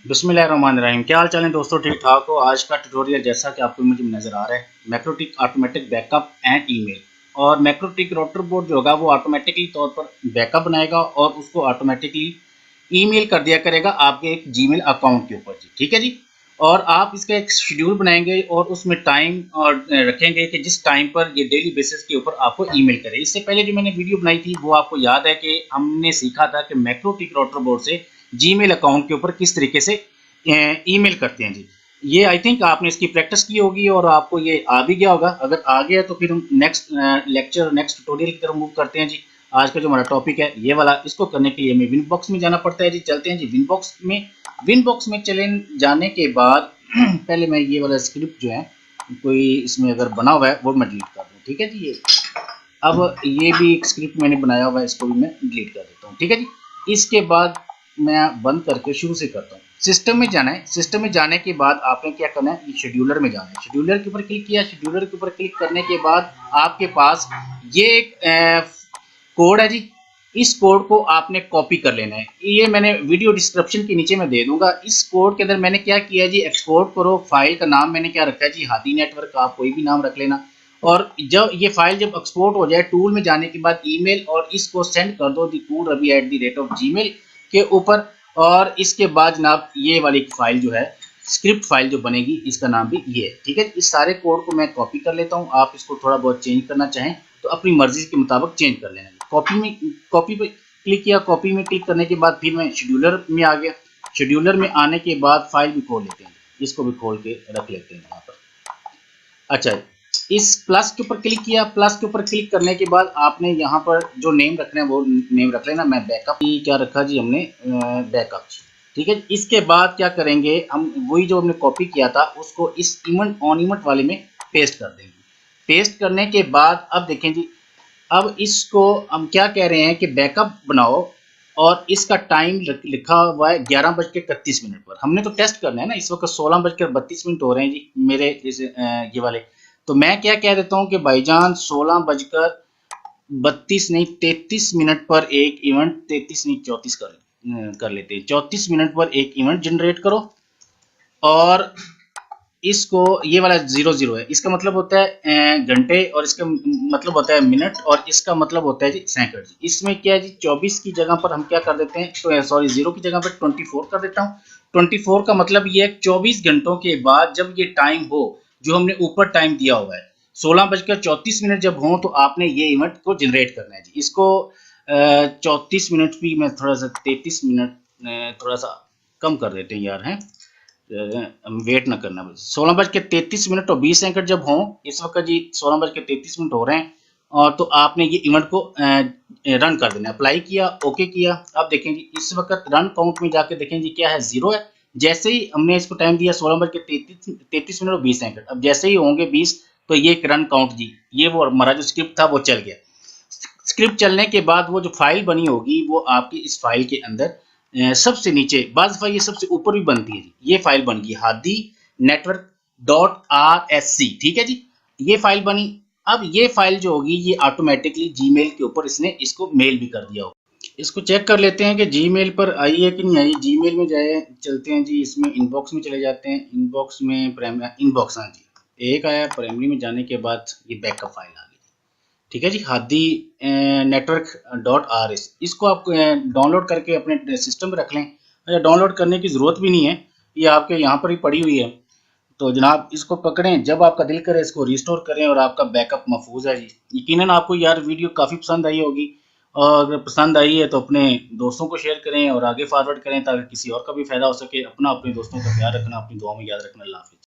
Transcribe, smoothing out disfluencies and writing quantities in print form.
बिस्मिल्लाहिर्रहमानिर्रहीम। क्या हाल चाल है दोस्तों, ठीक ठाक हो। आज का ट्यूटोरियल जैसा कि आपको मुझे नज़र आ रहा है, मैक्रोटिक ऑटोमेटिक बैकअप एंड ईमेल। और मैक्रोटिक राउटर बोर्ड जो होगा वो ऑटोमेटिकली तौर पर बैकअप बनाएगा और उसको ऑटोमेटिकली ईमेल कर दिया करेगा आपके एक जीमेल अकाउंट के ऊपर जी, ठीक है जी। और आप इसका एक शेड्यूल बनाएंगे और उसमें टाइम और रखेंगे कि जिस टाइम पर ये डेली बेसिस के ऊपर आपको ईमेल करे। इससे पहले जो मैंने वीडियो बनाई थी वो आपको याद है कि हमने सीखा था कि मैक्रोटिक राउटर बोर्ड से जीमेल अकाउंट के ऊपर किस तरीके से ईमेल करते हैं जी। ये आई थिंक आपने इसकी प्रैक्टिस की होगी और आपको ये आ भी गया होगा। अगर आ गया तो फिर हम नेक्स्ट लेक्चर नेक्स्ट ट्यूटोरियल की तरफ मूव करते हैं जी। आज का जो हमारा टॉपिक है ये वाला, इसको करने के लिए हमें विनबॉक्स में जाना पड़ता है जी। चलते हैं जी विनबॉक्स में चले जाने के बाद पहले मैं ये वाला स्क्रिप्ट जो है कोई इसमें अगर बना हुआ है वो मैं डिलीट कर दूँ, ठीक है जी। ये अब ये भी एक स्क्रिप्ट मैंने बनाया हुआ है, इसको भी मैं डिलीट कर देता हूँ, ठीक है जी। इसके बाद मैं बंद करके शुरू से करता हूँ। सिस्टम में जाना है। सिस्टम में जाने के बाद आपने क्या करना है, शेड्यूलर में जाना है। शेड्यूलर के ऊपर क्लिक किया। शेड्यूलर के ऊपर क्लिक करने के बाद आपके पास ये एक कोड है जी। इस कोड को आपने कॉपी कर लेना है। ये मैंने वीडियो डिस्क्रिप्शन के नीचे मैं दे दूंगा। इस कोड के अंदर मैंने क्या किया है जी, एक्सपोर्ट करो। फाइल का नाम मैंने क्या रखा है जी, हादी नेटवर्क। आप कोई भी नाम रख लेना। और जब ये फाइल जब एक्सपोर्ट हो जाए, टूल में जाने के बाद ईमेल, और इसको सेंड कर दो @gmail के ऊपर। और इसके बाद जनाब ये वाली फाइल जो है, स्क्रिप्ट फाइल जो बनेगी, इसका नाम भी ये है, ठीक है। इस सारे कोड को मैं कॉपी कर लेता हूँ। आप इसको थोड़ा बहुत चेंज करना चाहें तो अपनी मर्जी के मुताबिक चेंज कर लेना। कॉपी पे क्लिक किया। कॉपी में क्लिक करने के बाद फिर मैं शेड्यूलर में आ गया। शेड्यूलर में आने के बाद फाइल भी खोल लेते हैं, इसको भी खोल के रख लेते हैं यहाँ पर। अच्छा, इस प्लस के ऊपर क्लिक किया। प्लस के ऊपर क्लिक करने के बाद आपने यहाँ पर जो नेम रखना है वो नेम रख लेना। मैं बैकअप क्या रखा जी हमने, बैकअप, ठीक है। इसके बाद क्या करेंगे, हम वही जो हमने कॉपी किया था उसको इस इवेंट वाले में पेस्ट कर देंगे। पेस्ट करने के बाद अब देखें जी, अब इसको हम क्या कह रहे हैं कि बैकअप बनाओ। और इसका टाइम लिखा हुआ है 11:31 पर। हमने तो टेस्ट करना है ना। इस वक्त 16:32 हो रहे हैं जी मेरे ये वाले। तो मैं क्या कह देता हूँ कि भाईजान 16:32 नहीं 33 पर एक इवेंट, 33 नहीं 34 कर लेते हैं। 34 पर एक इवेंट जनरेट करो। और इसको ये वाला 00 है, इसका मतलब होता है घंटे, और इसका मतलब होता है मिनट, और इसका मतलब होता है जी सेकंड जी। इसमें क्या है जी, 24 की जगह पर हम क्या कर देते हैं, तो सॉरी 0 की जगह पर 24 कर देता हूँ। 24 का मतलब ये है 24 घंटों के बाद जब ये टाइम हो जो हमने ऊपर टाइम दिया हुआ है, 16:34 जब हो, तो आपने ये इवेंट को जनरेट करना है जी। इसको 34 भी मैं थोड़ा सा 33 थोड़ा सा कम कर देते हैं यार, हैं वेट ना करना। 16:33 और 20 जब हों, इस वक्त जी 16:33 हो रहे हैं, और तो आपने ये इवेंट को रन कर देना। अप्लाई किया, ओके किया। अब देखें जी, इस वक्त रन काउंट में जाके देखें जी क्या है, 0 है। जैसे ही हमने इसको टाइम दिया 16:33 और 20, अब जैसे ही होंगे 20, तो ये एक रन काउंट जी, ये वो हमारा जो स्क्रिप्ट था वो चल गया। स्क्रिप्ट चलने के बाद वो जो फाइल बनी होगी वो आपकी इस फाइल के अंदर सबसे नीचे, बाज़ दफ़ा ये सबसे ऊपर भी बनती है जी। ये फाइल बन गई हादी नेटवर्क .rsc, ठीक है जी। ये फाइल बनी। अब ये फाइल जो होगी ये ऑटोमेटिकली जीमेल के ऊपर इसने इसको मेल भी कर दिया होगा। इसको चेक कर लेते हैं कि जीमेल पर आई है कि नहीं आई। जीमेल में जाए, चलते हैं जी, इसमें इनबॉक्स में चले जाते हैं। इनबॉक्स में इनबॉक्स, हाँ जी एक आया। प्राइमरी में जाने के बाद ये बैकअप फाइल आ गई, ठीक है जी, हादी network.rs। इसको आप डाउनलोड करके अपने सिस्टम पर रख लें। अच्छा, डाउनलोड करने की ज़रूरत भी नहीं है, ये आपके यहाँ पर ही पड़ी हुई है। तो जनाब इसको पकड़ें, जब आपका दिल करे इसको रिस्टोर करें और आपका बैकअप महफूज है जी। यकीनन आपको यार वीडियो काफ़ी पसंद आई होगी, और अगर पसंद आई है तो अपने दोस्तों को शेयर करें और आगे फॉरवर्ड करें ताकि किसी और का भी फ़ायदा हो सके। अपना अपने दोस्तों का ख्याल रखना, अपनी दुआ में याद रखना। अल्लाह हाफ़िज़।